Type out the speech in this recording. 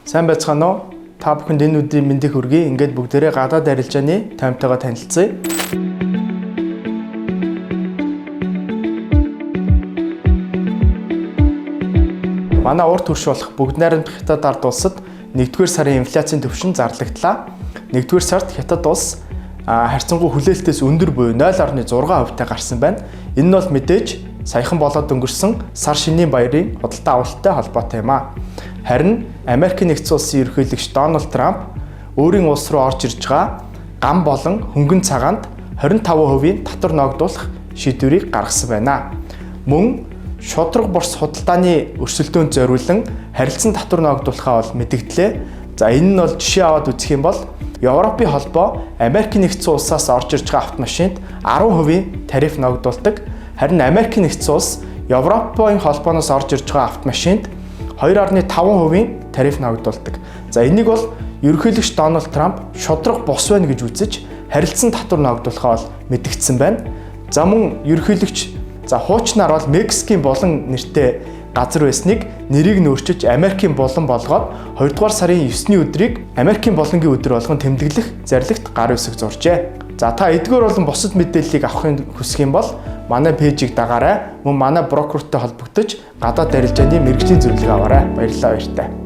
Сайн байцгаана уу? Та бүхэнд энэ өдрийн мэндийг хүргэе. Ингээд бүгдээрээ гадаад арилжааны таймтайгаа танилцъя. Манай урт хүрш болох бүгд найрамдах Хятад ард улсад 1-р сарын инфляцийн түвшин зарлагдлаа. 1-р сард Хятад улс харьцангуй хүлээлтээс өндөр буюу 0.6%-тай гарсан байна. Энэ нь бол мэдээж саяхан болоод өнгөрсөн сар шинийн баярын худалдаа авалттай холбоотой юм а. Харин Америкийн нэгдсэн улсын ерөнхийлөгч Дональд Трамп өөрийн улс руу орж ирж байгаа гам болон хөнгөн цагаанд 25% татвар ногдуулах шийдвэрийг гаргасан байна. Мөн шудраг борс худалдааны өрсөлдөөнд зориулан харилцан татвар ногдуулахаа бол мэдэгдлээ. За энэ нь бол жишээ аваад үзэх юм бол Европын холбоо Америкийн нэгдсэн улсаас орж ирж байгаа автомашинд 10% тариф ногдуулдаг. Харин Америкийн нэгдсэн улс Европын холбооноос орж ирж байгаа автомашинд 2.5% тариф ногдуулдаг. За энийг бол ерөнхийлөгч Дональд Трамп шудраг бос байна гэж үзэж харилцан татвар ногдуулахаа бол мэдгдсэн байна. За мөн ерөнхийлөгч хуучнаар бол Мексикийн булан нэртэй газар байсныг нэрийг нь өөрчилж Америкийн булан болгоод 2-р сарын 9-ний өдрийг Америкийн булангийн өдөр болгон тэмдэглэх зарлагт гар үсэг зуржээ. За та эдгээр болон бусад мэдээллийг авахын хүсэх юм бол манай пэйжийг дагаарай. Мөн манай брокертэй холбогдож гадаад арилжааны мэргэжлийн зөвлөгөө аваарай. Баярлалаа баяртай.